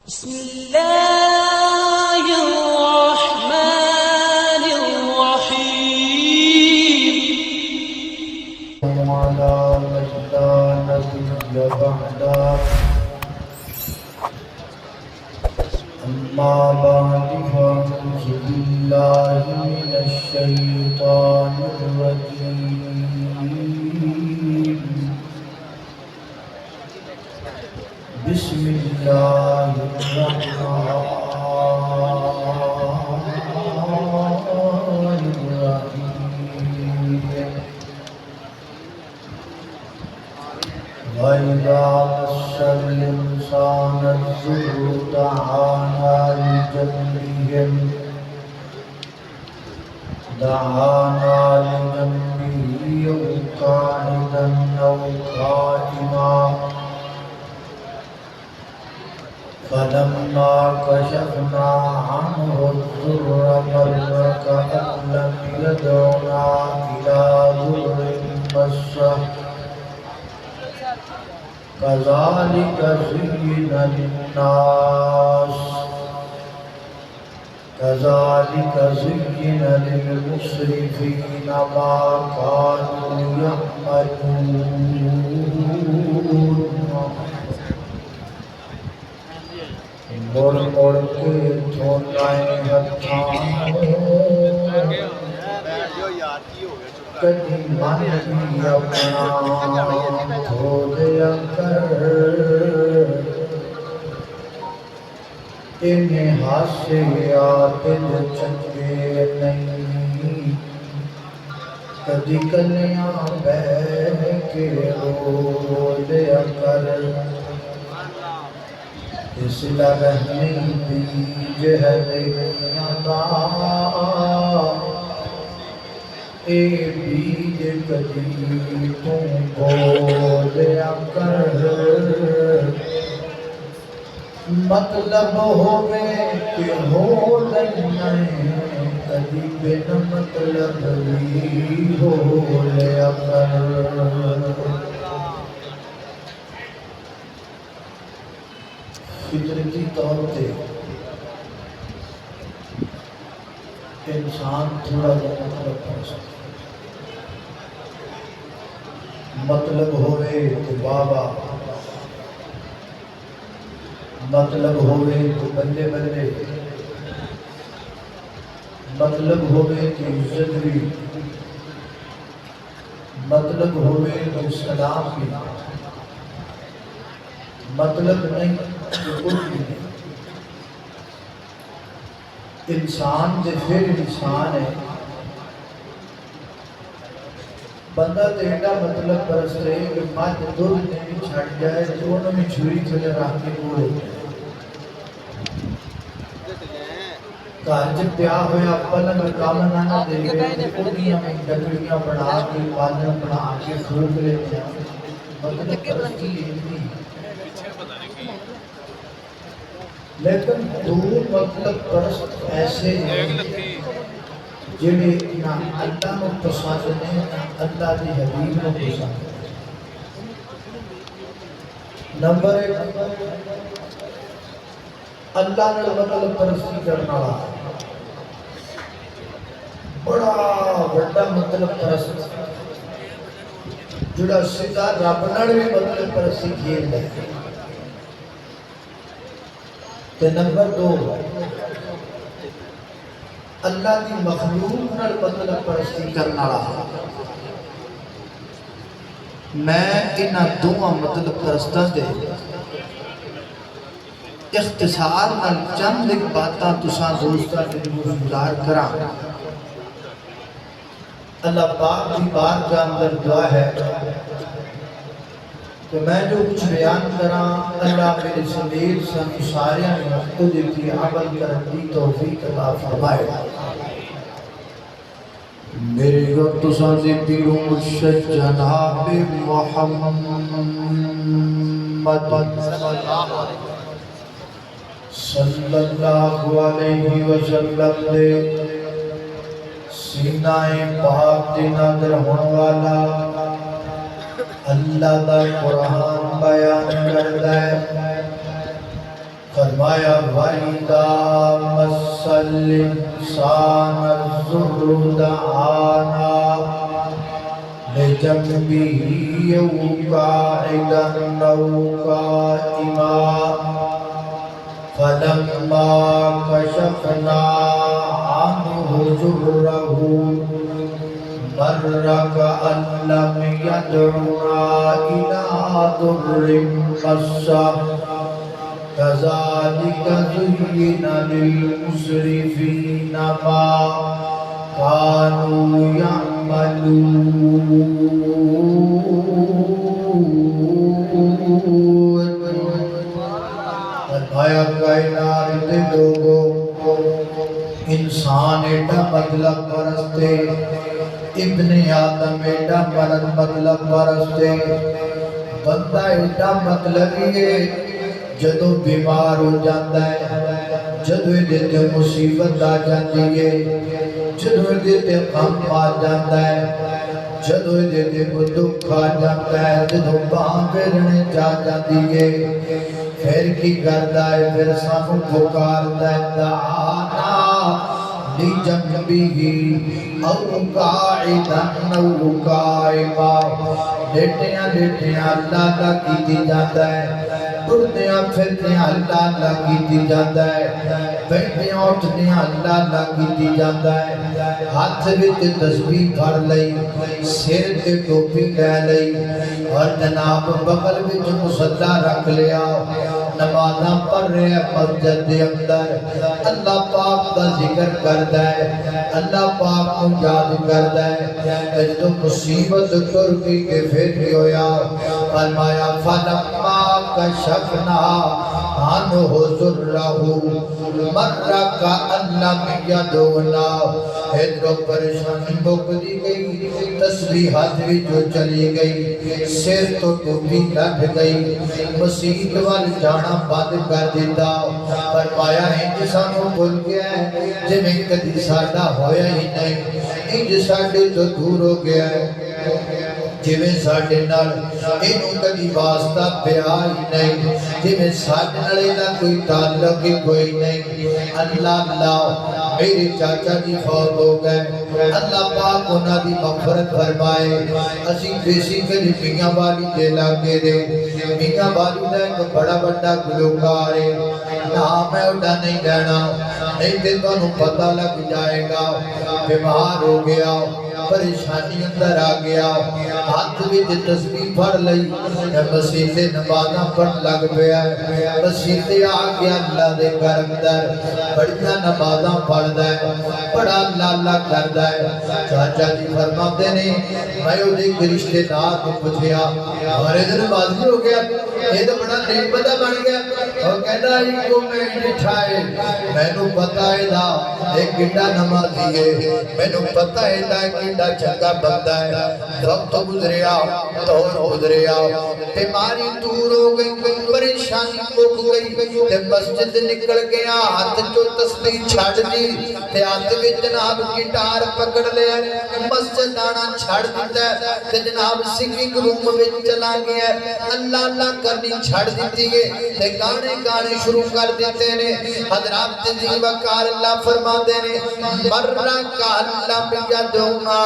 بسم الله الرحمن الرحيم. وعلى من لا نبي بعده أما بعد فأعوذ بالله من الشيطان الرجيم بسم الله الرحمن الرحيم وإذا مس الإنسان الضر دعانا لجنبه أو قاعدا أو قائما فلما كشفنا عنه الضر مر كأن لم يدعنا إلى ضر مسه كذلك زين للمسرفين ما كانوا يعملون مڑ مڑ کے دھوائیں ہتھاں کدی من بھی اپنا دھو دیا کر انہیں حاسیات چنگے نہیں کدی کلیاں بہ کے رو دیا کر اس لگنے بیج ہے دنیا دا اے بیج کدی تم بولیا کر مطلب ہوئے کہ ہو لگنے کدی بن مطلب بھی ہو لیا کر فطرتی طور پہ انسان تھوڑا مطلب پڑ سکتا مطلب ہوئے تو بابا مطلب ہوئے تو بلے بلے مطلب ہوئے تو عزت بھی مطلب ہوئے تو سلام بھی مطلب نہیں تو کچھ بھی نہیں انسان دے پھر انسان ہے بندہ تے ایڈا مطلب پرست رہے کہ مات دودھ نہیں چھڑ جائے تو انہوں میں چھری چلے رکھ کے پورے کارج پیا ہویا پلنگ کام نہ دے گئے انہیاں میں ڈگڑیاں بڑھا کے پالن بڑھا کے کھوک لیتے ہیں مطلب پرستی نہیں لیکن دو مطلب پرست ایسے ہیں جنہیں نہ اللہ کو پسند ہے نہ اللہ کی حبیب کو پسند ہے نمبر ایک اللہ نے مطلب پرستی کرنا بڑا بڑا مطلب پرست جڑا سیدھا رب نال بھی مطلب پرستی کھیل ہے تے نمبر دو اللہ کی مخلوق نال مطلب پرستی کرنا رہا میں انہاں دونوں مطلب پرستاں دے اختصار نال چند ایک باتاں تساں دوستاں دے گزار کراں اللہ پاک کی بات کا اندر دعا ہے کہ میں جو کچھ بیان کراں اللہ میرے سمیت سن سارے خود کی عمل کرن دی توفیق عطا فرمائے میرے گھر تساں دی پیروں مرشد جناب محمد صلی اللہ علیہ وسلم دے سینہ پاک دی نادر ہون والا اللہ دا قرآن بیان کرتا ہے فرمایا وَإِذَا مَسَّ الْإِنسَانَ الضُّرُّ دَعَانَا لِجَنبِهِ أَوْ قَاعِدًا أَوْ قَائِمًا فَلَمَّا كَشَفْنَا عَنْهُ ضُرَّهُ مَرَّ كَأَن لَّمْ يَدْعُنَا إِلَىٰ ضُرٍّ مَّسَّهُ كَذَلِكَ زُيِّنَ لِلْمُسْرِفِينَ مَا كَانُوا يَعْمَلُونَ۔ فرمایا کائنات دے لوگوں، انسان ایڈا مطلب پرستے، ابن آدم ایڈا مطلب پرستے، بندہ ایڈا مطلبی ہے، جدو بیمار ہو جاتا ہے، جدو دیتے مصیبت آ جاتی ہے، جدو دیتے غم آ جاتا ہے، جدو دیتے دکھ آ جاتا ہے، جدو باں پھیرنے جا جاتی ہے، پھر کی کرتا ہے، پھر سانو پکارتا ہے دعانا لِجَنبِهِ أَوْ قَاعِدًا أَوْ قَائِمًا۔ لیٹیاں لیٹیاں اللہ کا کیتی جاتا ہے، ٹردیاں پھردیاں اللہ اللہ کیتی جاتا ہے، بیٹھیاں اٹھدیاں اللہ اللہ کیتی جاتا ہے، ہاتھ وچ تسبیح پھڑ لئی، سر تے ٹوپی لے لئی، اور جناب بغل وچ مصلی رکھ لیا، نمازاں پڑھ رہے ہیں مسجد دے اندر، اللہ پاک دا ذکر کردا ہے، اللہ پاک کو یاد کردا ہے، جدوں مصیبت ٹر گئی کہ پھر بھی ہویا، فرمایا فَلَمَّا كَشَفْنَا عَنْهُ ضُرَّهُ مَرَّ كَأَن لَّمْ يَدْعُنَا۔ ادھروں پریشانی مک دی گئی، تسبیحات بھی جو چلی گئی، سر تو ٹوپی لٹ گئی، مسجد وال جانا بند کر دیتا، فرمایا انج سانو بھول گیا ہے جویں کدی ساڈا ہویا ہی نہیں، انج ساڈے تو دور ہو گیا ہے، جویں ساڈے نال اینوں کدی واسطہ پیا ہی نہیں، جویں ساڈے نال دا کوئی تعلق ہی کوئی نہیں۔ اللہ اللہ میرے چاچا جی فوت ہو گئے، اللہ پاک انہاں دی مغفرت فرمائے۔ اسی بیسیکلی میاں والی دے لاگے دے، میاں والی دا ایک بڑا بڑا گلوکار ہے، نام ہے اڈا نہیں لینا، نہیں تے تانوں پتہ لگ جائے گا، بیمار ہو گیا، پریشانی اندر آ گیا، ہاتھ وچ تسبیح پھڑ لئی، مسیح تے نمازاں پڑھ لگ پیا، مسیح تے آ گیا اللہ دے گھر اندر، بڑیاں نمازاں پڑھدا ہے، بڑا اللہ اللہ کردا ہے۔ چاچا جی فرماتے نے میں اودے رشتے دار کو پوچھیا ہمارے دن نمازی ہو گیا، یہ تو بڑا نیک بندہ بن گیا، اور کہنا کو میں بٹھا ہے، مینوں پتہ ہے دا ایک کڈا نمازی ہے، مینوں پتہ ہے دا کڈا چنگا بندہ ہے، وقت گزریا، دور گزریا، بیماری دور ہو گئی، پریشانی مک گئی، تے مسجد نکل گیا، ہاتھ جو تسبیح چھڑ دی، تے ہاتھ وچ جناب گٹار پکڑ لیا، مسجد آنا چھڑ دیتا ہے، تے جناب سنگنگ روم وچ چلا گیا، اللہ اللہ کرنی چھڑ دیتی ہے، تے گانے گانے شروع کر دیتے نے۔ حضرات تنظیم وقار اللہ فرما دینے مرہ کا اللہ بیدونا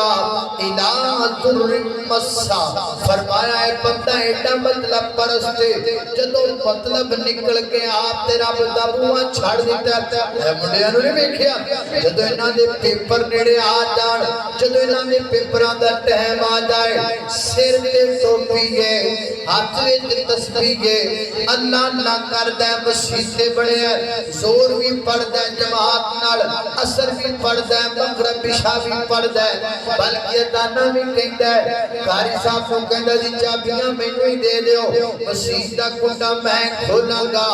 الہ ضر مسا، فرمایا ہے بندہ ایڈا مطلب پرستے، جدو مطلب نکل کے آپ تیرا بدبوہ چھاڑ دیتا ہے۔ اے مڈیاں نو نہیں ویکھیا، جدو انہاں دے پیپر نیڑے آ جان، جدو انہاں دے پیپراں دا ٹائم آ جائے، سر تے ٹوپی ہے، ہاتھ وچ تسبیح ہے، اللہ اللہ کردا ہے، مسیح تے بڑے ہے، زور بھی پڑھدا ہے جماعت نال، اثر بھی پڑھدا ہے، مغرب عشاء بھی پڑھدا ہے، بلکہ دانا بھی کہندا ہے، قاری صاحب کو کہندا جی چابیاں مینوں ہی دے دیو، مسیح دا کنڈا میں کھولاں گا،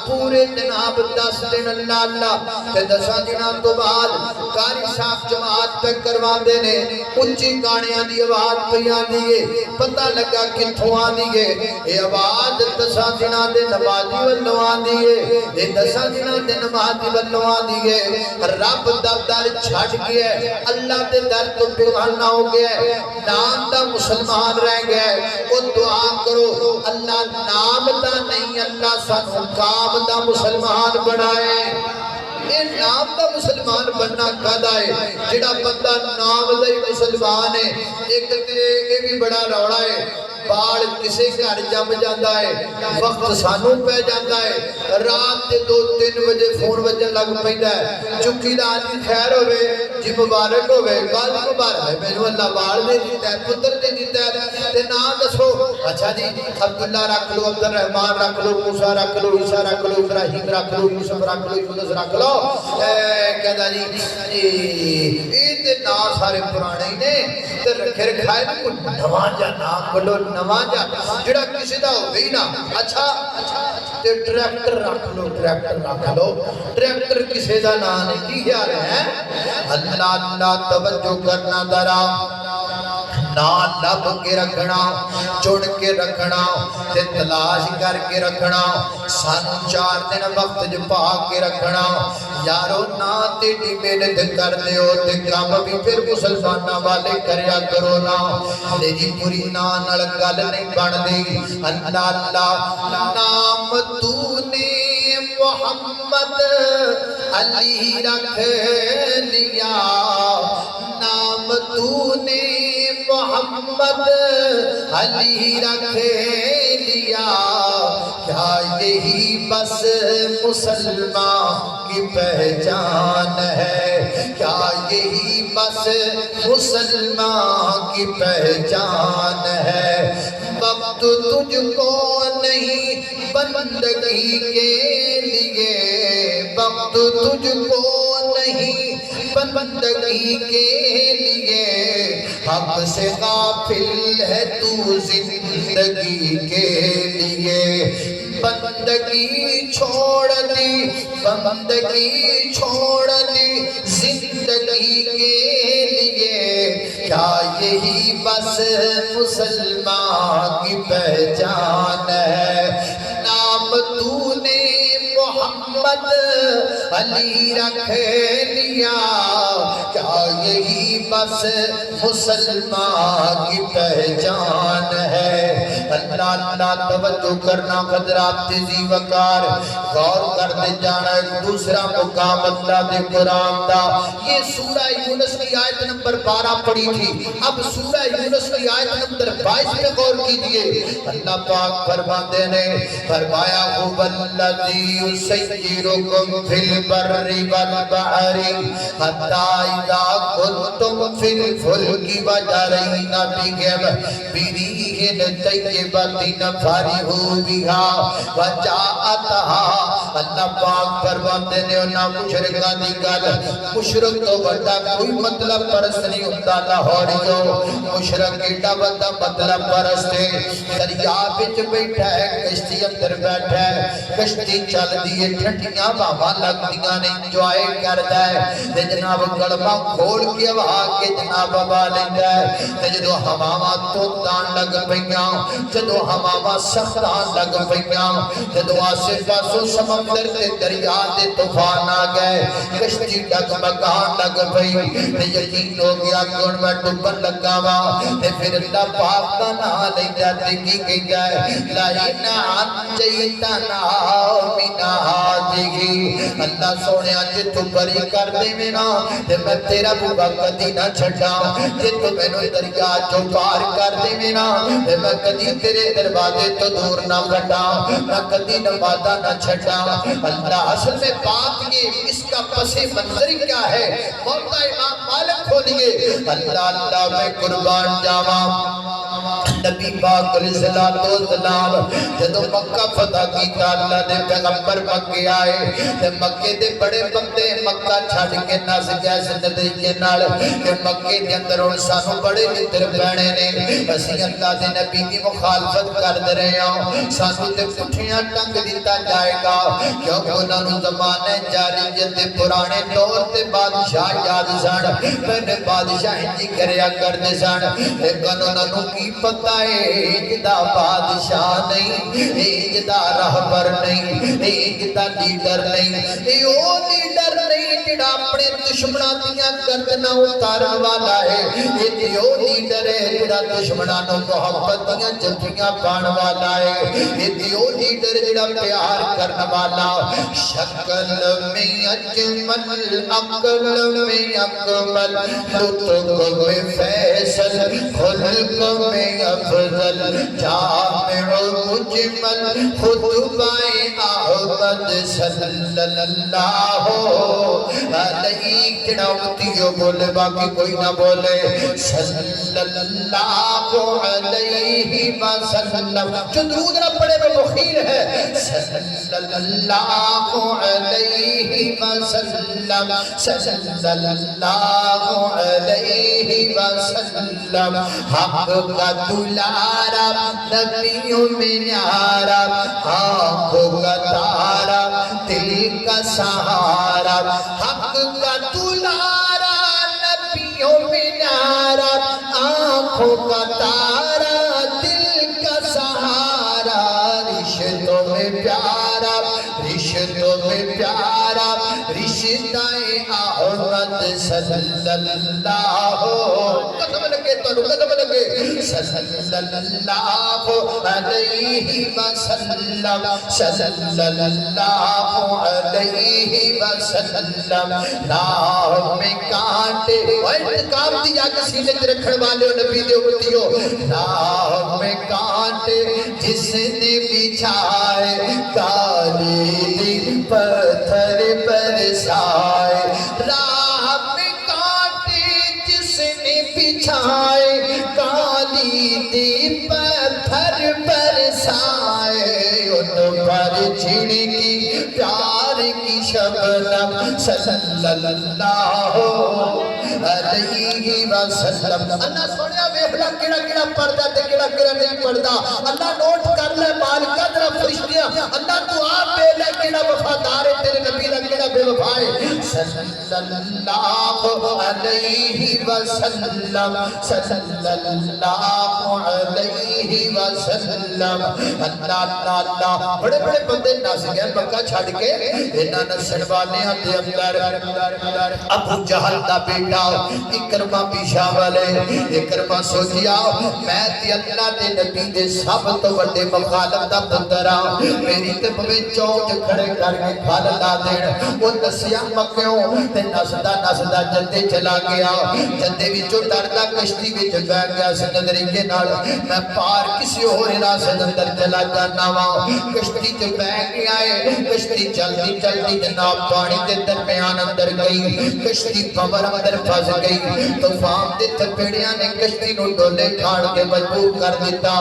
پورے جناب 10 دن اللہ اللہ، تے 10 دنوں تو بعد قاری صاحب جماعت پہ کروا دینے، اونچی گانیاں دی آواز پہ آندی ہے، پتہ لگا کتھوں آندی ہے، یہ آواز 10 دنوں دے نمازی والوں آندی ہے، یہ 10 دنوں دے نمازی والوں آندی ہے، رب دا در چھڑ گیا ہے، اللہ دے در تو بے دیوانہ ہو گیا ہے نام دا مسلمان رہ گیا ہے وہ دعا کرو اللہ نام دا نہیں اللہ سانو کام دا مسلمان بنائے یہ نام دا مسلمان بننا کدا ہے جڑا بندہ نام دا ہی مسلمان ہے ایک بھی بڑا روڑا ہے بال کسے گھر جم جاندہ ہے وقت سانو پہ جاندہ ہے رات دے 2-3 بجے فون بجن لگ پہندا ہے چکی دا آنی خیر ہوئے جی مبارک ہوئے گال مبارک ہے میں اللہ بال دے دیتا ہے پتر دے دیتا ہے تے نام دسو اچھا جی عبداللہ رکھ لو عبدالرحمن رکھ لو موسیٰ رکھ لو عیسیٰ رکھ لو ابراہیم رکھ لو یوسف رکھ لو یونس رکھ لو کہتا جی یہ تے نام سارے پرانے ہی نے تے رکھے رکھائے کو نوان جا نام بلو نوان جا جڑا کسی دا ہو گئی نا اچھا تے ٹریکٹر رکھ لو ٹریکٹر کسی دا نام نہیں کی خیال ہے اللہ اللہ توجہ کرنا درا نا لب کے رکھنا چڑ کے رکھنا تے تلاش کر کے رکھنا سن 4 دن وقت جو پا کے رکھنا یارو نا تیڑی محنت کر دیو تے کام بھی پھر مسلمانہ والے کریا کرو نا لے جی پوری نال گل نہیں بن دی اللہ اللہ نام تو نے محمد علی رکھ لیا نام تو نے محمد علی رکھ لیا کیا یہی بس مسلمان کی پہچان ہے کیا یہی بس مسلمان کی پہچان ہے وقت تجھ کو نہیں بندگی کے لیے وقت تجھ کو نہیں بندگی کے لیے حق سے غافل ہے تو زندگی کے لیے بندگی چھوڑ دی بندگی چھوڑ دی زندگی کے لیے کیا یہی بس مسلمان کی پہچان ہے نام تو نے محمد علی رکھ لیا کیا یہی بس مسلمان کی پہچان ہے اللہ اللہ توجہ کرنا حضرات تیزی وقار غور کر دے جانا ایک دوسرا مقام اللہ دے قرآن دا یہ سورہ یونس کی آیت نمبر 12 پڑھی تھی اب سورہ یونس کی آیت نمبر 22 پہ غور کیجئے اللہ پاک فرماتے نے فرمایا هو الذی یسیرکم فی البر والبحر حتی اذا کنتم فی الفلک وجرین بهم بریح طیبۃ فرحوا بها وجاءتها اللہ پاک فرماتے نے انہاں مشرکاں دی گل مشرک تو بڑا کوئی مطلب پرست نہیں ہوتا لاہوریو مشرک ایڈا بڑا مطلب پرست ہے دریا وچ بیٹھا ہے کشتی اندر بیٹھا ہے کشتی چل دی ہے ٹھنڈیاں باواں لگدیاں نے انجوائے کردا ہے تے جناب گڑبا کھول کے ہوا کے جناب با لیندا ہے تے جدوں ہواواں توتان لگ پئیاں جدوں ہواواں سختان لگ پئیاں جدوں آسے پاسوں سمندر تے دریا دے طوفان آ گئے کشتی ڈگمگان لگ پئی تے یقین ہو گیا کہ ہن میں ڈوبن لگا وا تے پھر اللہ پاک دا نام لیندا تے کی کہندا ہے لا انجیتنا من هذه اللہ سونیا جے تو بری کر دے مینا تے میں تیرا بوبا کدی نہ چھڈا جے تو مینوں دریا چوں پار کر دے مینا تے میں کدی تیرے دروازے تو دور نہ کٹا میں کدی نمازاں نہ چھڈا اللہ اصل میں بات یہ اس کا پس منظر کیا ہے مولا امام مالک کھولیے اللہ اللہ میں قربان جاواں نبی پاک علیہ السلام جدو مکہ فتح کیتا اللہ دے پیغمبر مکے آئے تے مکے دے بڑے بندے مکہ چھڑ کے نس گئے زندگی نال کہ مکے دے اندر ہن سانو بڑے متر پینے نے اسی اللہ دے نبی دی مخالفت کر دے رہے ہاں سانو تے پٹھیاں ٹنگ دیتا جائے گا کیونکہ انہاں نوں زمانے جاہلیت دے پرانے دور تے بادشاہ ناراض سن پہلے بادشاہ انجی کریا کرتے سن لیکن انہوں نے کی پتہ ہے انجدہ بادشاہ نہیں انجدہ رہبر نہیں انجدہ لیڈر نہیں یہ وہ لیڈر نہیں جڑا اپنے دشمنوں دیاں گردناں اتارن والا ہے یہ وہ لیڈر ہے جڑا دشمنوں نوں محبت دیاں جفیاں پان والا ہے یہ وہ لیڈر جڑا پیار کرن والا شکل میں اجمل عقل میں اکمل لطف میں فیصل خلق میں افضل جامع مجمل خطبہ احمد صلی اللہ علیہ کڑا امتیو بولے باقی کوئی نہ بولے صلی اللہ علیہ وسلم جو درود نہ پڑے وہ مخیر ہے صلی اللہ علیہ وسلم صلی اللہ علیہ وسلم حق کا دلارا نبیوں میں نیارا آنکھوں کا تارا دل کا سہارا حق کا دلارا نبیوں میں نیارا آنکھوں کا تارا دل کا سہارا رشتوں میں پیارا رشتوں میں پیارا رشتہ احمد صلی اللہ قدم لگے تو قدم لگے صلی اللہ علیہ وسلم صلی اللہ علیہ وسلم نام میں کانٹے انتقام دیا کسی نے رکھن والے نبی دے امتیو نام میں کانٹے جس نے بچھائے کالی دی پتھر برسائے راہ میں کانٹے جس نے بچھائے کالی دی پتھر برسائے ان پر چھڑکی پیار کی شبنم صلی اللہ علیہ وسلم اللہ سوڑیا ویخلا کڑا کڑا پردہ تے کڑا کڑا نہیں پردہ اللہ نوٹ کر لے مال قدر فرشتیاں اللہ تو آپ بے لے کڑا وفادار ہے تیرے نبی لے کڑا بے وفائے صلی اللہ علیہ وسلم صلی اللہ علیہ وسلم اللہ اللہ بڑے بڑے بندے ناس گئے مکہ چھاڑ کے انہاں نسن والے دے اندر ابو جہل دا بیٹا اکرمہ پیشا والے اکرمہ سوچیا میں تے اللہ دے نبی دے سب تو بڑے مخالف دا پتر ہاں میری تے پویں چوج کھڑے کر کے کھال لا دین او دسیا مکیوں تے نسدا جدے چلا گیا جدے وچوں ڈردا کشتی وچ بیٹھ گیا سی نظریے نال میں پار کسی اور علاقے اندر چلا جانا وا کشتی چ بیٹھ کے آئے کشتی چلتی چلتی جناب پانی دے درمیان اندر گئی کشتی پور اندر پھنس گئی طوفان دے تھپڑیاں نے کشتی نو ڈولے کھاڑ کے مجبور کر دیتا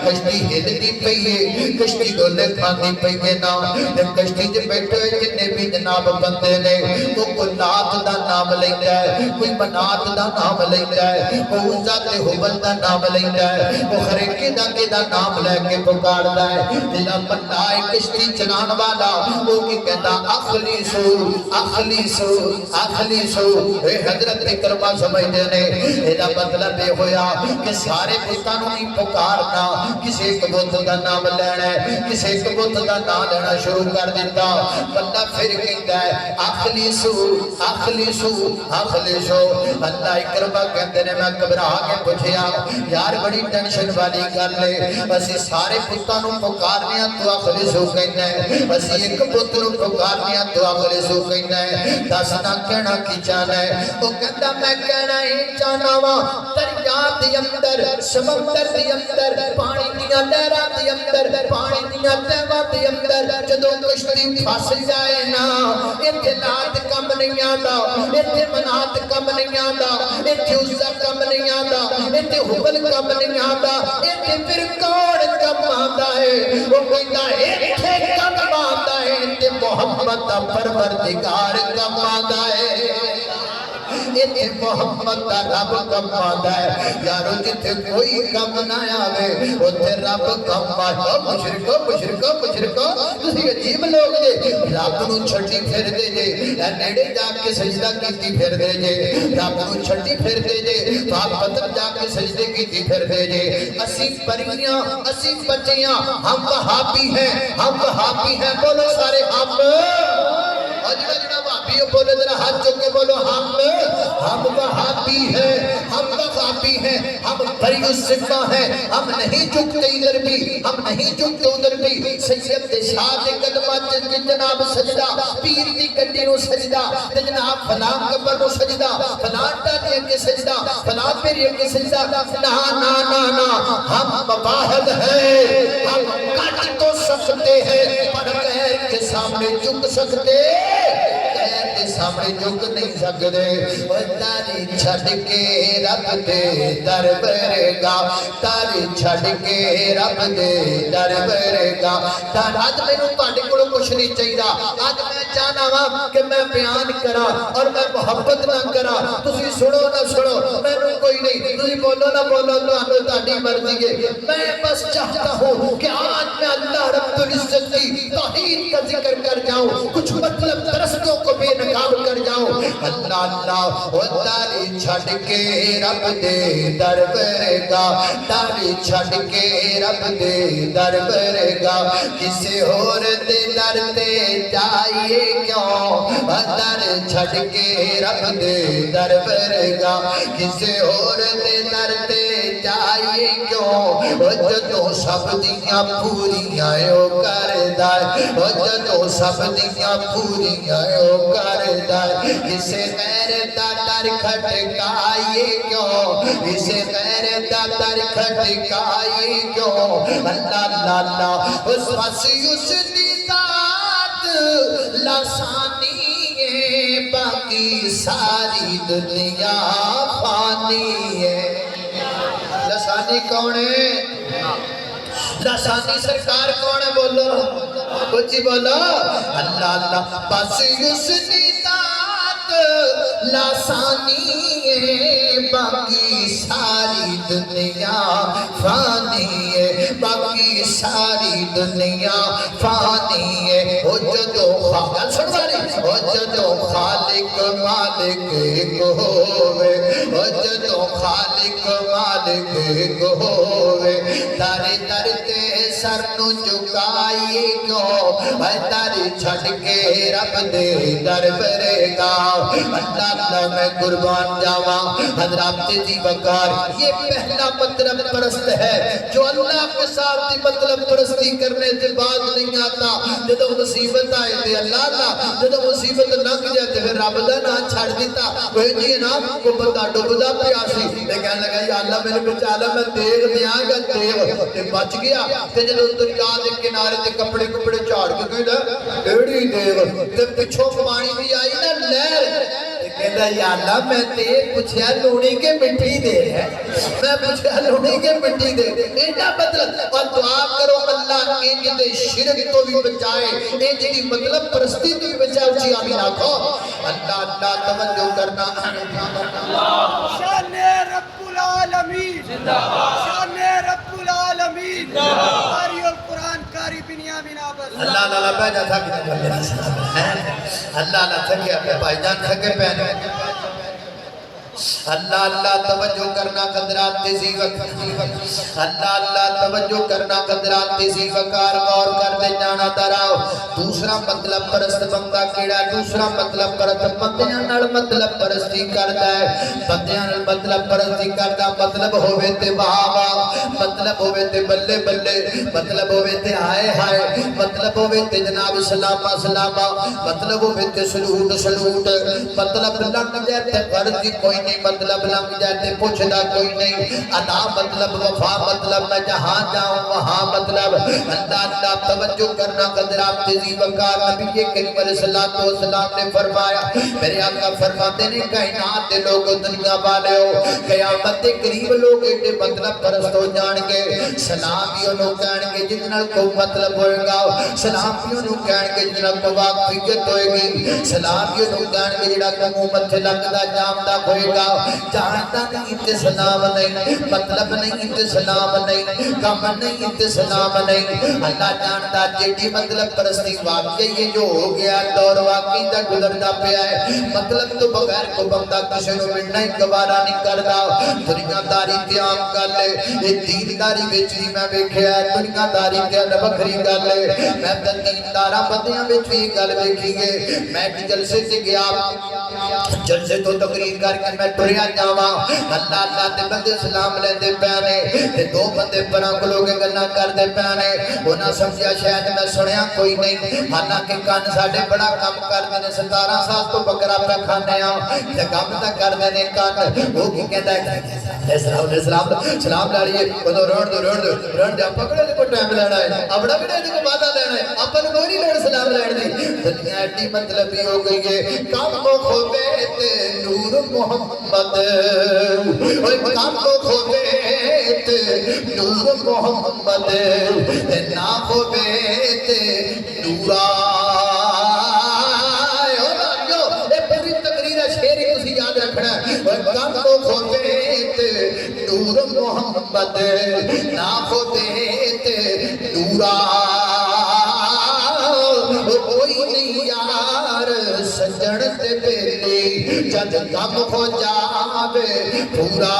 کشتی ہلدی پئی ہے کشتی ڈولے کھاندی پئی ہے نا تے کشتی تے بیٹھے جنے بھی جناب بندے نے وہ کوئی نات دا نام لیندا ہے کوئی منات دا نام لیندا ہے کوئی عزا تے حبل دا نام لیندا ہے وہ خریقے دا نام لے کے پکاردا ہے جڑا بندہ ہے کشتی چلان والا وہ کی کہتا اخلیصو اے حضرت اکرمہ سمجھتے نے ایدہ مطلب یہ ہویا کہ سارے بتانوں کی پکارنا کسی ایک بت دا نام لینا ہے کسی ایک بت دا نام لینا شروع کر دیتا بندہ پھر کہتا ہے اخلیصو اللہ اکرمہ کہتے نے میں گھبرا کے پوچھیا یار بڑی ٹینشن والی کر لے اسی سارے بتانوں پکارنے تو اخلیصو کہنا ہے اسی ایک بت نو پکارنے تو اخلیصو کہنا ہے دسنا کہنا کی چاہنا ہے وہ کہتا میں کہنا ہی چاہنا وا دریا دے اندر سمندر دے اندر پانی دیاں لہراں دے اندر پانی دیاں تہواں دے اندر جدوں کشتی پھس جائے نا ایتھے نات کم نہیں آندا ایتھے منات کم نہیں آندا ایتھے عزا کم نہیں آندا ایتھے حبل کم نہیں آندا ایتھے پھر کون کم آندا ہے وہ کہتا ہے ایتھے کم آندا ہے ایتھے محمد دا پروردگار کم آندا ہے ایتھے محمد دا رب کم آندا ہے یارو جتھے کوئی کم نہ آوے اوتھے رب کم آندا مشرکو تسی عجیب لوگ جے رب نو چھڈی پھر دے جے نیڑے جا کے سجدہ کیتی پھر دے جے رب نو چھڈی پھر دے جے پاک پتھر جا کے سجدے کیتی پھر دے جے اسی پریاں اسی بچیاں ہم وہابی ہیں بولو سارے ہم اور جڑا وہابی ہو بولے ذرا ہاتھ چوک کے بولو ہم وہابی ہیں ہم بری الذمہ ہیں ہم نہیں جھکتے ادھر بھی ہم نہیں جھکتے ادھر بھی سید شاہ دے قدمہ جناب سجدہ پیر دی گڈی نو سجدہ جناب فلاں قبر نو سجدہ فلاں ٹالی کے سجدہ فلاں پیر کے سجدہ نا ہم مباہد ہیں ہم کٹ تو سکتے ہیں پر غیر کے سامنے جھک سکتے سامنے جھک نہیں سکتے تاری چھڑ کے رب دے در برگا تاری چھڑ کے رب دے در برگا آج میں نو پاڑے کڑو کچھ نہیں چاہیے آج میں چاہنا ہاں کہ میں بیان کرا اور میں محبت نہ کرا تسی سنو نہ سنو میں نو کوئی نہیں تسی بولو نہ بولو تو آنو تاڑی مرضی ہے میں بس چاہتا ہوں کہ آج میں اللہ رب العزت کی توحید کا ذکر کر جاؤں کچھ مطلب درستوں کو بے نقاب کر جاؤں اللہ تاری چھڑ کے رب دے در برگا تاری چھڑ کے رب دے در برگا کسے اور دے در دے جائیے کیوں در چھڑ کے رب دے در برگا کسے اور دے در دے جائیے کیوں جدو سب دیاں پوریاں او کر دائے جدو سب دیاں پوریاں او کر دائے اسے غیر دا در کھٹکائیے کیوں اسے غیر دا در کھٹکائیے کیوں اللہ اس فسی اس دی ذات لسانی ہے باقی ساری دنیا فانی ہے لسانی کون ہے لسانی سرکار کون ہے بولو کچھ بولو اللہ بس اس دی ذات لسانی ہے باقی ساری دنیا فانی ہے باقی ساری دنیا فانی ہے او جدو خالق سنواری او جدو خالق مالک ایک ہوئے او جدو خالق مالک ایک ہوئے تارے درتے سر نو جھکائیے کیوں تاری چھڑ کے رب دے در برگا اللہ میں قربان جاواں حضرات جی بکار یہ پہلا مطلب پرست ہے جو اللہ کے ساتھ مطلب پرستی کرنے سے بعد نہیں آتا جدو مصیبت آئے تھے اللہ دا جدو مصیبت لگ جاتے پھر رب دا نہ چھڑ دیتا وہ جی نا وہ بندہ ڈوبدا پیاسی میں کہنے لگا یا اللہ میرے بچا لے میں دیکھ دیاں گا دیکھ تے بچ گیا تے جدو دریا دے کنارے تے کپڑے جھاڑ کے کوئی نہ ایڑی دیکھ تے پچھوں پانی بھی آئی نا لہر کہتا یا اللہ میں تے پوچھیا لونی کے مٹی دے ہے میں پوچھیا لونی کے مٹی دے ایڈا مطلب اور دعا کرو اللہ انج دے شرک تو بھی بچائے انج دی مطلب پرستی تو بھی بچائے اچھی آمین آکھو اللہ توجہ کرنا شان رب العالمین شان رب العالمین قاری القرآن قاری بنیامین آباد اللہ بہ جا تھا اللہ تھکے اپنے بھائی جان تھکے پہنے اللہ توجہ کرنا قدرات تیزی وقت اللہ توجہ کرنا قدرات تیزی وقار غور کر دے جانا دراؤ دوسرا مطلب پرست بندہ کیڑا دوسرا مطلب پرست بندیاں نال مطلب پرستی کردا ہے بندیاں نال مطلب پرستی کردا مطلب ہووے تے واہ مطلب ہووے تے بلے بلے مطلب ہووے تے ہائے ہائے مطلب ہووے تے جناب سلامہ سلامہ مطلب ہووے تے سلوٹ سلوٹ مطلب لگ جائے تے غرضی کوئی نہیں مطلب لنگ جائے تے پوچھدا کوئی نہیں ادا مطلب وفا مطلب میں جہاں جاؤں وہاں مطلب اللہ توجہ کرنا قدر آپ تیزی وقار نبی کریم علیہ السلام نے فرمایا میرے آقا فرماتے نے کائنات دے لوگ دنیا والے ہو قیامت دے قریب لوگ ایڈے مطلب پرست ہو جان گے سلام بھی انہوں کہن گے جنہاں کو مطلب ہوئے گا سلام بھی انہوں کہن گے جنہاں کو واقفیت ہوئے گی سلام بھی انہوں کہن گے جنہاں کو محمد سے لگتا جامدہ ہوئے گا جانتا نہیں تے سلام نہیں مطلب نہیں تے سلام نہیں کم نہیں تے سلام نہیں اللہ جانتا جیڑی مطلب پرستی واقعی یہ جو ہو گیا دور واقعی دا گزردا پیا ہے مطلب تو بغیر کو بندہ کسی نو ملنا ہی گوارا نہیں کردا دنیا داری تے عام گل ہے یہ دینداری وچ بھی میں ویکھیا ہے دنیا داری تے وکھری گل ہے میں تے دینداراں بندیاں وچ بھی گل ویکھی ہے میں جلسے تے گیا جلسے تو تقریر کر کے میں ٹریا جاواں اللہ تے بندے سلام لیندے پیانے تے دو بندے پراں کھلو کے گلاں کردے پیانے انہاں سمجھیا شاید میں سنیا کوئی نہیں حالانکہ کان ساڈے بڑا کام کردے نے 17 سال تو بکرا پہ کھانے تے کام تے کردے نے کان وہ کی کہندا ہے سلام لا لیے وہ رون دو پکڑے کو ٹائم لینا ہے اپنا بھی دے کو وعدہ لینا ہے اپن کو نہیں لڑ سلام لین دی دنیا ایڈی مطلب ہی ہو گئی ہے کام کو کھوے تے نور محمد اوے کام کو کھوے تے نور محمد نہ کھوے تے نورا کم کو کھوتے نور محمد نہ کھوتے نورا کوئی نہیں یار سجن تے بیلی جد کم ہو جاوے پورا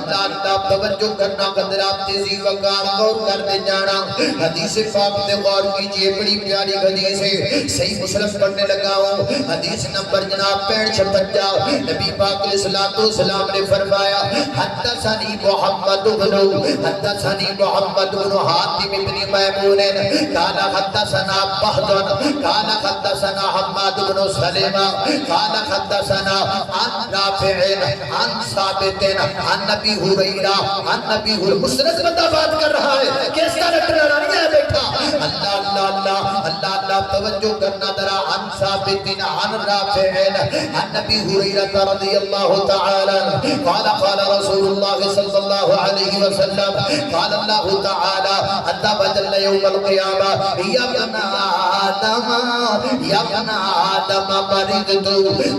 اللہ توجہ کرنا قدر آپ تیزی وقار غور کر دے جانا حدیث پاک تے غور کیجئے بڑی پیاری حدیث ہے صحیح مسلم پڑھنے لگا ہوں حدیث نمبر جناب 65 نبی پاک علیہ السلام نے فرمایا حدثنی محمد بن حاتم بن میمون قال حدثنا بهد قال حدثنا حماد بن سلمہ قال حدثنا عن رافع عن ثابت عن نبی حریرہ عن نبی حریرہ مسند بندہ بات کر رہا ہے کس کا ڈاکٹر رانی ہے بیٹھا اللہ توجہ کرنا ذرا عن ثابت عن رافع عن نبی حریرہ رضی اللہ تعالی قال رسول اللہ صلی اللہ علیہ وسلم قال اللہ تعالی عز وجل یوم القیامہ یا ابن آدم مرضت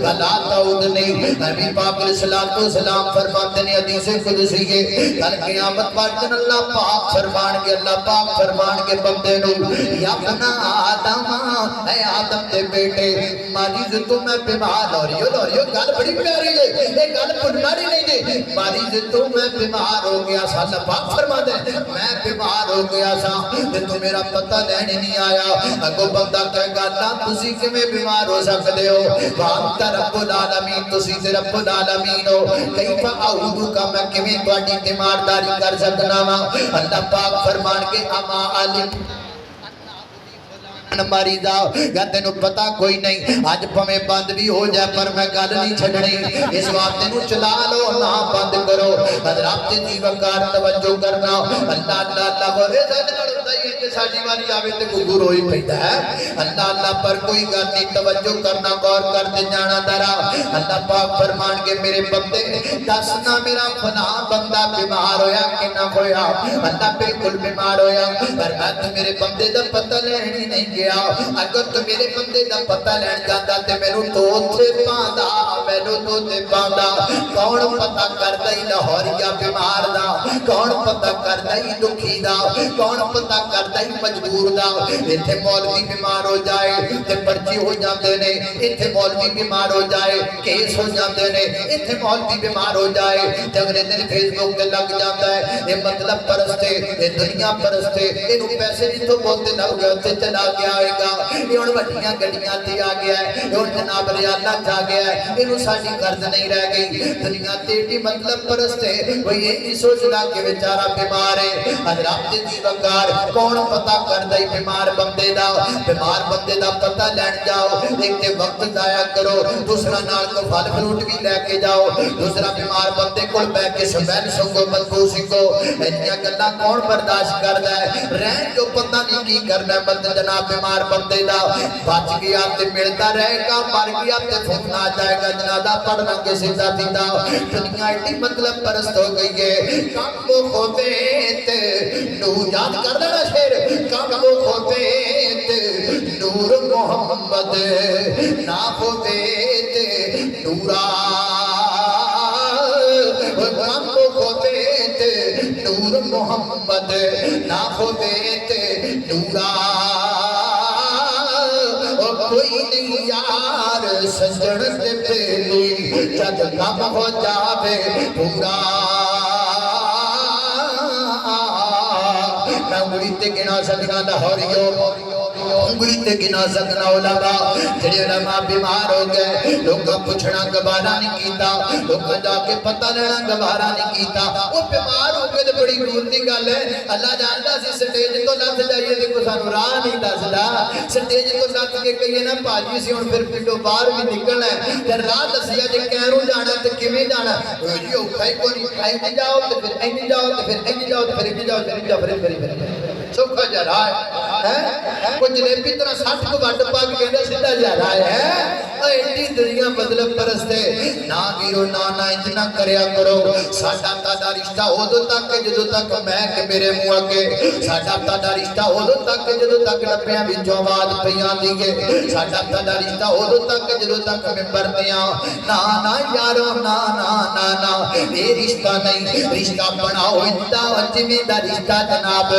فلا تعودنی نبی پاک علیہ السلام فرماتے ہیں حدیث قدسی ہے کل قیامت پر دن اللہ پاک فرمان کے بندے نو یا ابن آدم اے آدم دے بیٹے مریض تو میں بیمار ہو رہی ہو گل بڑی پیاری ہے یہ گل بناری نہیں ہے مریض تو میں بیمار ہو گیا سا اللہ پاک فرما دے میں بیمار ہو گیا سا تو میرا پتہ لینے نہیں آیا اگو بندہ کہے گا اللہ تسی کیویں بیمار ہو سکتے ہو وانت رب العالمین تسی تے رب العالمین ہو کیف اعوذ کا میں کیویں تواڈی تیمارداری کر سکنا وا اللہ پاک فرمان کے اما علم ماری دا یا تینو پتا کوئی نہیں آج پمیں بند بھی ہو جائے پر میں گل نہیں چھڑنی اس وقت تینو چلا لو نہ بند کرو حضرات جی وقار توجہ کرنا اللہ بولے زیادہ لڑتا ہی ہے کہ ساڑھی والی آوے تے گگر ہوئی پیدا ہے اللہ پر کوئی گل نہیں توجہ کرنا غور کر دے جانا درا اللہ پاک فرمان کے میرے بندے دسنا میرا فلاں بندہ بیمار ہویا کہ نہ ہویا اللہ بالکل بیمار ہویا پر میں تو میرے بندے دا پتہ لینی نہیں گیا اگر تو میرے بندے دا پتہ لین جاتا تے میرے تو تے پاندا کون پتہ کردا ہی لاہوریا بیمار دا کون پتہ کردا ہی دکھی دا کون پتہ کردا ہی مجبور دا ایتھے مولوی بیمار ہو جائے تے پرچی ہو جاندے نے ایتھے مولوی بیمار ہو جائے کیس ہو جاندے نے ایتھے مولوی بیمار ہو جائے تے اگلے دن فیس بک تے لگ جاندا ہے یہ مطلب پرستے یہ دنیا پرستے اینو پیسے جتھوں بولتے لگ گئے تے چلا گیا آئے گا یہ ان وڈیاں گڈیاں تے آ گیا ہے یہ ان جناب ریاضہ جا گیا ہے اینو ساڈی غرض نہیں رہ گئی دنیا تے مطلب پرستے وہ یہ نہیں سوچنا کہ بیچارہ بیمار ہے حضرات جی وقار کون پتہ کردا ہی بیمار بندے دا بیمار بندے دا پتہ لین جاؤ ایک تے وقت ضائع کرو دوسرا نال کو پھل فروٹ بھی لے کے جاؤ دوسرا بیمار بندے کول بیٹھ کے سمیل سنگو بدبو سنگو ایسا گلاں کون برداشت کردا ہے رہن جو پتہ نہیں کی کرنا بند جناب بیمار بندے دا بچ گیا تے ملتا رہے گا مر گیا تے پھوکنا جائے گا جنازہ پڑھنا کے سیدھا سیدھا دنیا ایڈی مطلب پرست ہو گئی ہے کم کو خوبیت نور یاد کر دینا شیر کم کو خوبیت نور محمد نا خوبیت نورا کم کو خوبیت نور محمد نا خوبیت نورا کوئی نہیں یار سجن سے پہلی جد کم ہو جاوے پورا میں انگلی تے گنا سکنا لاہوریو انگلی تے گنا سکنا علماء جڑے علماء بیمار ہو گئے لوگاں پوچھنا گوارا نہیں کیتا لوگاں جا کے پتہ لینا گوارا نہیں کیتا وہ بیمار ہو گئے تو بڑی دور دی گل ہے اللہ جانتا سی سٹیج تو لت جائیے تے کوئی سانو راہ نہیں دسدا سٹیج تو لت کے کہیے نا پاجی سی ہن پھر پنڈوں باہر بھی نکلنا ہے تے راہ دسیا جے کیروں جانا تے کیویں جانا جی اوکھا ہی کوئی نہیں جاؤ تے پھر اینی جاؤ تے پھر اینی جاؤ تے پھر اینی جاؤ تے اینی جاؤ پھر سوکھا جا رہا ہے کوئی جلیبی طرح 60 کو وڈ پا کے کہندا سیدھا جا رہا ہے ایڈی دنیا مطلب پرست ہے نا ویرو نا اتنا کریا کرو ساڈا تہاڈا رشتہ ادوں تک جدوں تک میں کہ میرے منہ اگے ساڈا تہاڈا رشتہ ادوں تک جدوں تک ڈبیاں وچوں آواز پئی آندی ہے ساڈا تہاڈا رشتہ ادوں تک جدوں تک ممبر تے نا یارو نا یہ رشتہ نہیں رشتہ بناؤ اندا جویں دا رشتہ جناب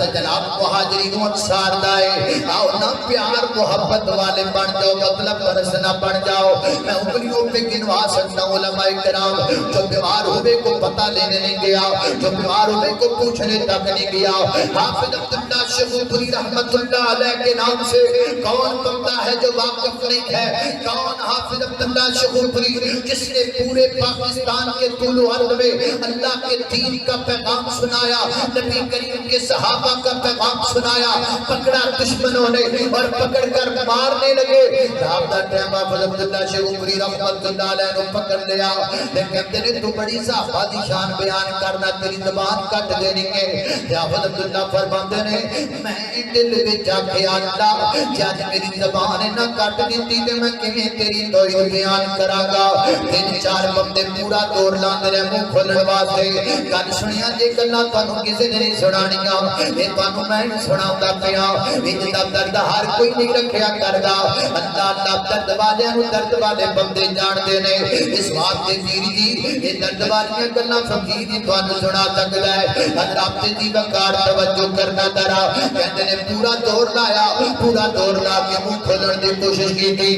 جناب مہاجرین و انصار دائے آؤ نا پیار محبت والے بن جاؤ مطلب پرس نہ بن جاؤ میں انگلیوں پہ گنوا سکتا ہوں علماء کرام جو بیمار ہوئے کو پتہ لینے نہیں گیا جو بیمار ہوئے کو پوچھنے تک نہیں گیا حافظ عبداللہ شیخوپوری رحمت اللہ علیہ کے نام سے کون بنتا ہے جو واقف نہیں ہے کون حافظ عبداللہ شیخوپوری جس نے پورے پاکستان کے طول و عرض میں اللہ کے دین کا پیغام سنایا نبی کریم کے صحابہ کا پیغام سنایا پکڑا دشمنوں نے اور پکڑ کر مارنے لگے رابطہ ٹائم حافظ عبداللہ شیخوپوری رحمت اللہ علیہ نے پکڑ لیا لیکن تیرے تو بڑی صحابہ دی شان بیان کرنا تیری زبان کٹ دینی ہے حافظ عبداللہ فرماندے نے میں دل وچ آکھیا اللہ کہ اج میری زبان نہ کٹ دتی تے میں کیویں تیری توحید بیان کراں گا تین چار بندے پورا دور لاندے رہے منہ کھولن واسطے گل سنیا جے گلاں تانوں کسے نے نہیں سنانیاں اے تانوں میں سناوندا پیا وچ دا درد ہر کوئی نہیں رکھیا کردا اللہ درد والے نوں درد والے بندے جاندے نے اس واسطے میری جی یہ درد والیاں گلاں فقیر دی تانوں سنا سکدا ہے حضرات دی وقار توجہ کرنا ذرا کہندے نے پورا دور لا کے منہ کھولن دی کوشش کیتی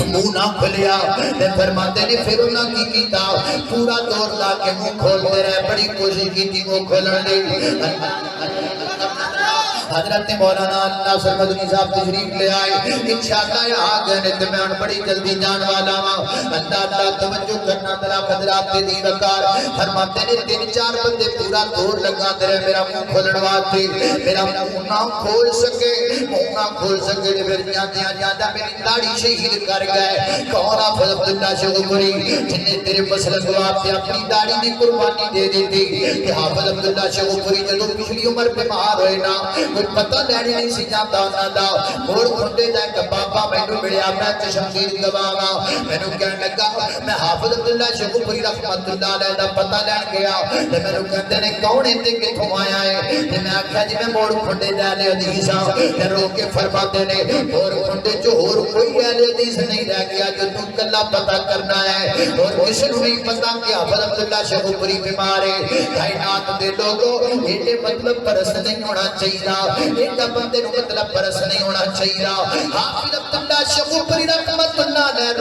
منہ نہ کھلیا تے فرماتے نے پھر انہاں کی کیتا پورا دور لا کے منہ کھولتے رہے بڑی کوشش کیتی منہ کھولن دی حضرت مولانا ناصر مدنی صاحب تشریف لے آئے انشاءاللہ آگئے نے تو میں بڑی جلدی جان والا ہوں اللہ توجہ کرنا ترا حضرات دی وقار فرماتے نے تین چار بندے پورا دور لگا دے میرا منہ کھولن واسطے میرا منہ نہ کھول سکے پھر جاندیاں میری داڑھی شہید کر گئے کون حافظ عبداللہ شیخوپوری جن نے تیرے مسلک واسطے اپنی داڑھی دی قربانی دے دیتی کہ حافظ عبداللہ شیخوپوری جدوں پچھلی عمر بیمار ہوئے نا کوئی پتہ لینے نہیں سی جانتا انہاں دا موڑ کھنڈے جائے کہ بابا مینوں ملیا میں چشمشیر گواواں مینوں کہن لگا میں حافظ عبداللہ شیخوپوری رحمت اللہ علیہ دا پتہ لین گیا تے مینوں کہندے نے کون ایتھے کتھوں آیا ہے تے میں آکھیا جی میں موڑ کھنڈے جائے حدیث ہاں تے رو کے فرماتے نے موڑ کھنڈے چ ہور کوئی اہل حدیث نہیں رہ گیا جو تو کلا پتہ کرنا ہے اور کسی نوں نہیں پتہ کہ حافظ عبداللہ شیخوپوری بیمار ہے کائنات دے لوگوں ایڈے مطلب پرست نہیں ہونا چاہیے ایڈا بندے نو مطلب پرست نہیں ہونا چاہیے حافظ عبداللہ شیخوپوری رحمت اللہ علیہ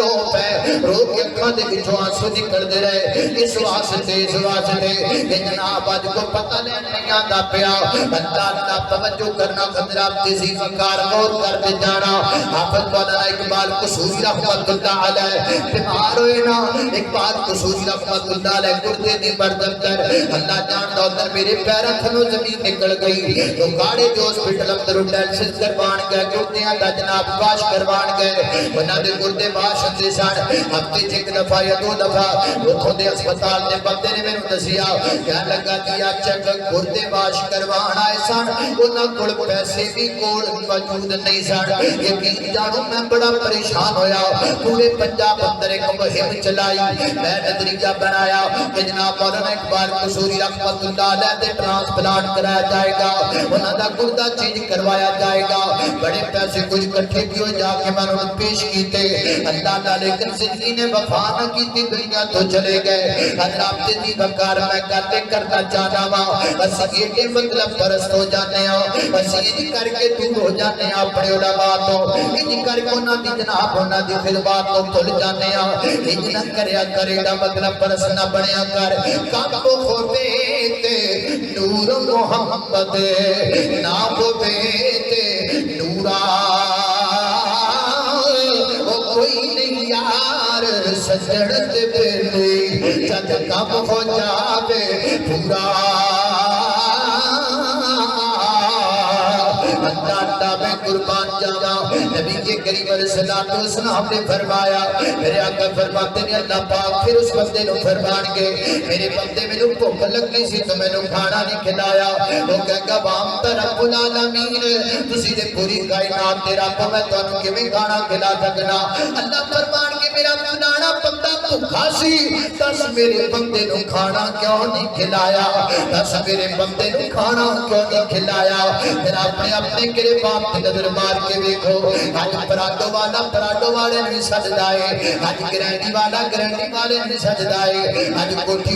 رو کے اکھاں دے وچوں آنسو نکلدے رہے اس واسطے کہ جناب اج کو پتہ نہیں آندا پیا اللہ توجہ کرنا حضرات دی وقار غور کر کے جانا حافظ مولانا اقبال قصوری رحمت اللہ علیہ بیمار ہوئے نا اقبال قصوری رحمت اللہ علیہ گردے دی بردم کر اللہ جاندا ادھر میرے پیراں تھلوں زمین نکل گئی تو گاڑے جو ہسپتال اندر ڈائلسس کروان گئے گردیاں دا جناب واش کروان گئے انہاں دے گردے واش ہوندے سن ہفتے چ ایک دفعہ یا دو دفعہ اتھوں دے ہسپتال دے بندے نے مینوں دسیا کہن لگا جی چک گردے واش کروان آئے سن انہاں کول پیسے بھی کول موجود نہیں سن یقین جانو میں بڑا پریشان ہویا پورے پنجاب اندر ایک مہم چلائی میں نظریہ بنایا کہ جناب مولانا اقبال قصوری رحمت اللہ علیہ دے ٹرانسپلانٹ کرایا جائے گا انہاں دا گردہ چینج کروایا جائے گا بڑے پیسے کچھ کٹھے کیوں جا کے میں انہوں پیش کیتے اللہ تعالی لیکن زندگی نے وفا نہ کیتی دنیا تو چلے گئے حضرات دی وقار میں کرتے کرنا چاہنا وا بس یہ مطلب پرست ہو جانے ہیں بس یہ کر کے دور ہو جانے ہیں اپنے علماء تو یہ کر کے انہاں دی جناب انہاں دی خدمات تو بھول جانے ہیں یہ نہ کریا کرے گا مطلب پرست نہ بنیا کر کب کو ہوتے تے نور محمد نہ ہوتے تے نورا وہ کوئی نہیں یار سجڑ تے پہلے جد کم ہو جاوے پورا اللہ میں قربان جانا نبی کے کریم علیہ السلام نے فرمایا میرے آقا فرماتے ہیں اللہ پاک پھر اس بندے نو فرمان کے میرے بندے میں نو بھوک لگی سی تو میں نو کھانا نہیں کھلایا وہ کہے گا وام رب العالمین تسی دے پوری کائنات دے رب میں تانوں کیویں کھانا کھلا سکنا اللہ فرمان کے میرا فلانا بندہ بھوکا سی دس میرے بندے نو کھانا کیوں نہیں کھلایا دس میرے بندے نو کھانا کیوں نہیں کھلایا پھر اپنے کرے باپ کی نظر مار کے دیکھو آج پراڈو والے نہیں سجدائے آج گرینڈی والے نہیں سجدائے آج کوٹھی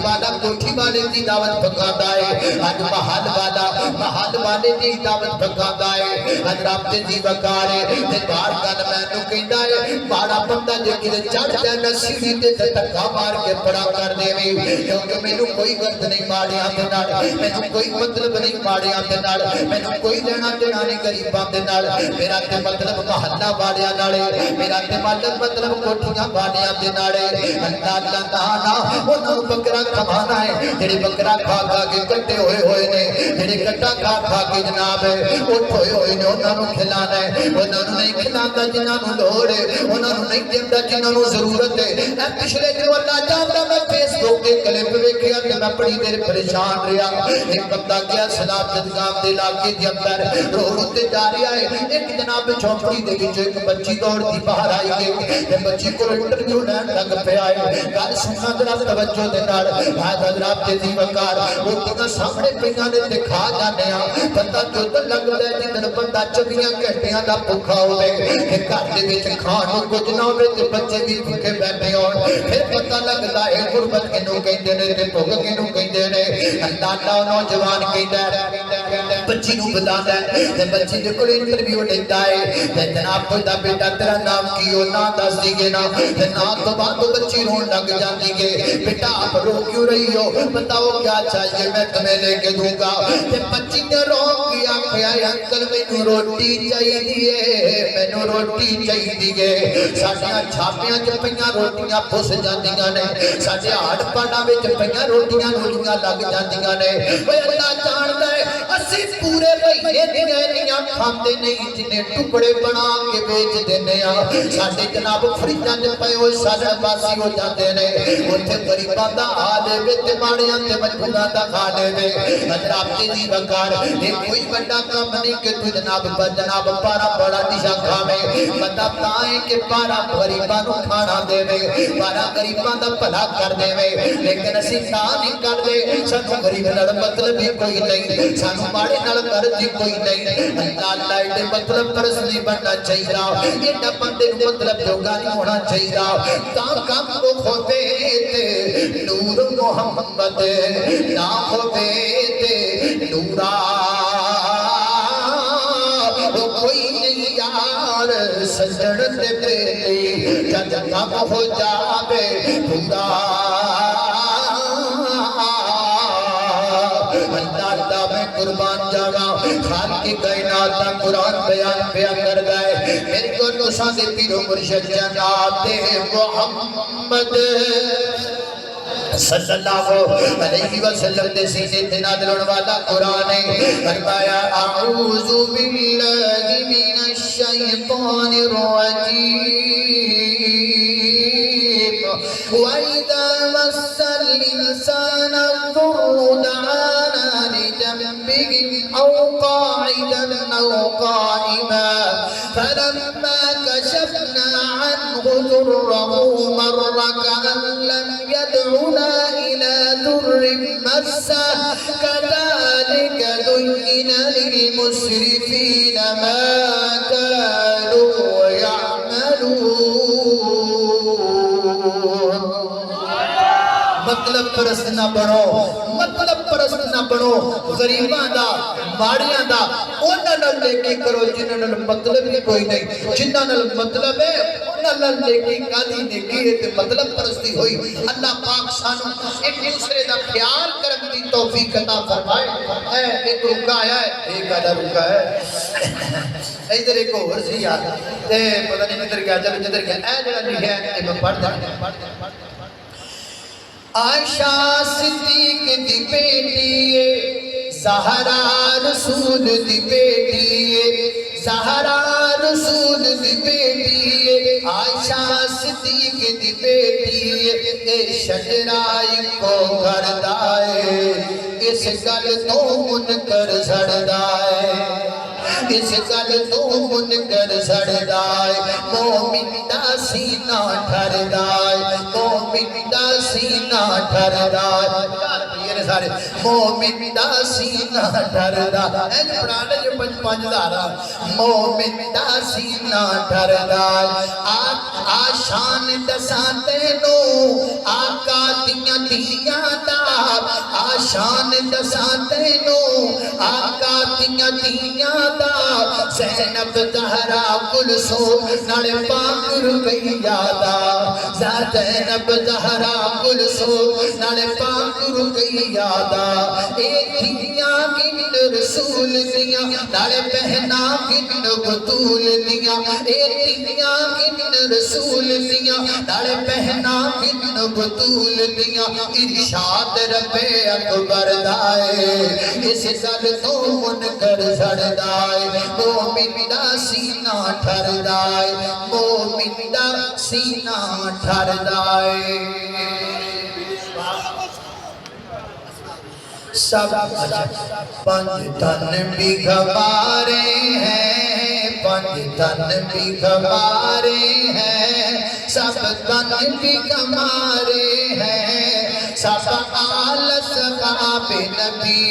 والے کی دعوت پکاتا ہے آج محل والے کی دعوت پکاتا ہے آج رابطے جی وکارے تے بار گل مینوں کہندا ہے بڑا بندہ جے کدے چڑھ جائے میں سیڑھی تے دھکا مار کے پڑا کر دیویں کیونکہ مینوں کوئی غرض نہیں ماڑیاں دے نال مینوں کوئی مطلب نہیں ماڑیاں دے نال مینوں کوئی لینا دینا نہیں غریباں دے نال میرا تے مطلب محلہ والیاں نال میرا تے مطلب کوٹھیاں والیاں دے نال اللہ تعالی انہاں بکرا کھوانا ہے جڑے بکرا کھا کھا کے کٹے ہوئے نے جڑے کٹا کھا کے جناب اٹھ ہوئے نے انہاں نوں کھلانا ہے انہاں نوں نہیں کھلاتا جنہاں نوں لوڑ ہے انہاں نوں نہیں دیندا جنہاں نوں ضرورت ہے اے پچھلے دنوں اللہ جاندا میں فیس بک تے کلپ ویکھیا تے میں بڑی دیر پریشان رہیا ایک بندہ گیا سلام جدگام دے علاقے دے اندر روڈ تے جا رہا ہے ایک جناب جھونپڑی دے وچ ایک بچی دوڑدی باہر آئی گئی تے بچی کو انٹرویو لین لگ پیا ہے گل سننا ذرا توجہ دے نال حضرات تے دی وقار روٹیاں سامنے پیاں نے تے کھا جانے ہاں پتہ جد لگدا ہے جدن بندہ 24 گھنٹیاں دا بھوکا ہوے تے گھر دے وچ کھان نوں کچھ نہ ہوے تے بچے بھی بھوکے بیٹھے ہون پھر پتہ لگدا ہے غربت کینوں کہندے نے تے بھوک کینوں کہندے نے اللہ نوجوان کہندا ہے بچی نوں بتاتا ہے تے بچی دے کول انٹرویو لیندا ہے تے جناب کوئی دا بیٹا تیرا نام کی ہو نام دس دیگے نا تے نام تو بعد بچی رون لگ جاندی ہے بیٹا آپ رو کیوں رہی ہو بتاؤ کیا چاہیے میں تمہیں لے کے دوں گا تے بچی نے رو کے آکھیا انکل مینوں روٹی چاہیے مینوں روٹی چاہیے ساڈیاں چھاپیاں چ پیاں روٹیاں پھس جاندیاں نے ساڈے ہاڑ پاڑاں وچ پیاں روٹیاں نولیاں لگ جاندیاں نے اوے اللہ جاندا ہے اسی پورے مہینے دیاں کھاندے نہیں جنے ٹکڑے بنا کے بیچ دینے ہاں ساڈے جناب فریجاں وچ پئے ہوئے ساڈے باسی ہو جاندے نے اوتھے غریباں دا حال ہے تے ماڑیاں تے مجبوراں دا کھانے وے حضرات دی وقار اے کوئی بڑا کام نہیں کہ تو جناب پارا بڑا ڈشا کھاوے مطلب تاں ہے کہ پارا غریباں نوں کھانا دے پارا غریباں دا بھلا کر دے لیکن اسی تاں نہیں کردے سانوں غریب نال مطلب ہی کوئی نہیں سانوں ماڑے نال غرض ہی کوئی نہیں اللہ ایڈے مطلب پرس نہیں بننا چاہیے ایڈا بندے نوں مطلب جوگا نہیں ہونا چاہیے تاں کم کو ہوتے تے نور محمد نہ ہوتے تے نورا وہ کوئی نہیں یار سجڑ تے پہلے جد کم ہو جاوے پورا اللہ میں قربان جانا خالق کائنات کا قرآن بیان کر گئے میرے کو نوسا دے پیرو مرشد جناب محمد صلی اللہ علیہ وسلم دے سینے تے نازل ہونے والا قرآن ہے فرمایا اعوذ باللہ من الشیطان الرجیم وَإِذَا مَسَّ الْإِنسَانَ الضُّرُّ دَعَانَا لِجَنبِهِ أَوْ قَاعِدًا أَوْ قَائِمًا فَلَمَّا كَشَفْنَا عَنْهُ ضُرَّهُ مَرَّ كَأَن لَّمْ يَدْعُنَا إِلَى ضُرٍّ مَّسَّهُ كَذَلِكَ زُيِّنَ لِلْمُسْرِفِينَ مَا كَانُوا يَعْمَلُونَ مطلب پرست نہ بنو مطلب پرست نہ بنو غریباں دا ماڑیاں دا انہاں نال نیکی کرو جنہاں نال مطلب ہی کوئی نہیں جنہاں نال مطلب ہے انہاں نال نیکی کادی نیکی ہے تے مطلب پرستی ہوئی اللہ پاک سانو ایک دوسرے دا خیال کرن دی توفیق عطا فرمائے ایک رکا آیا ہے ایک آدھا رکا ہے ادھر ایک اور سی یار تے پتہ نہیں کدھر گیا چلو جدھر گیا اے جڑا لکھیا ہے میں پڑھ دیں عائشہ صدیق دی بیٹی زہرا رسول دی بیٹی زہرا رسول دی بیٹی عائشہ صدیق دی بیٹی اے شجرائی کو گھردائے اس گل تو منکر سڑدائے اس گل تو منکر سڑدائے مومن دا سینہ ٹھردائے مومن دا سینہ ٹھردائے سارے مومن دا سینہ ٹھردائے این پرانے جو پنج دارا مومن دا سینہ ٹھردائے آشان دساتے نو آقا دیاں دیاں دا آشان دساتے نو آقا دیاں دیاں دا زینب زہرا کلثوم نال پاک رقیہ دا زینب زہرا کلثوم نال پاک رقیہ دا اے دھیاں گن رسول دیاں نال بہنا گن بطول دیاں اے دھیاں گن رسول دیاں نال بہنا گن بطول دیاں ارشاد رب اکبر دائے اس گل تو منکر سڑدائے مومن دا سینہ ٹھردائے مومن دا سینہ ٹھردائے سب پنج تن بھی گوارے ہیں پنج تن بھی گوارے ہیں سب تن بھی گوارے ہیں سب آل صحاب نبی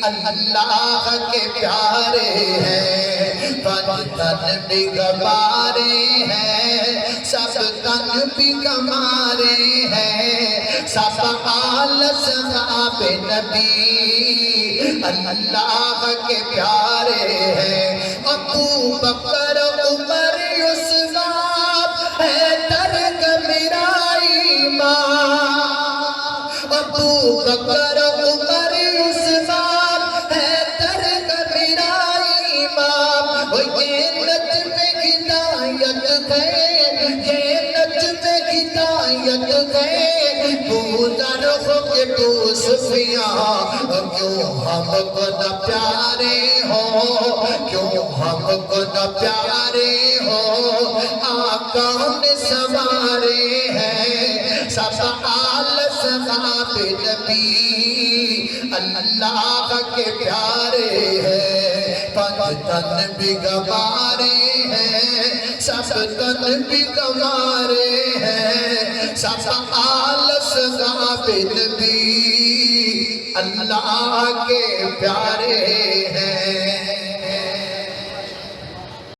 اللہ کے پیارے ہیں پنج تن بھی گوارے ہیں سب تن بھی گوارے ہیں سب آل صحاب نبی اللہ کے پیارے ہیں ابو بکر عمر عثمان حیدر کا میرا ایمان ابو بکر عمر عثمان حیدر کا میرا ایمان یہ نجم ہدایت گئے یہ نجم ہدایت گئے بودر ہو کے تو صفیاں کیوں ہم کو نہ پیارے ہو کیوں ہم کو نہ پیارے ہو آقا نے سوارے ہیں سب آل صحاب نبی اللہ کے پیارے ہیں پنج تن بھی گوارے ہیں سب تن بھی گوارے ہیں سب آل صحاب نبی اللہ کے پیارے ہیں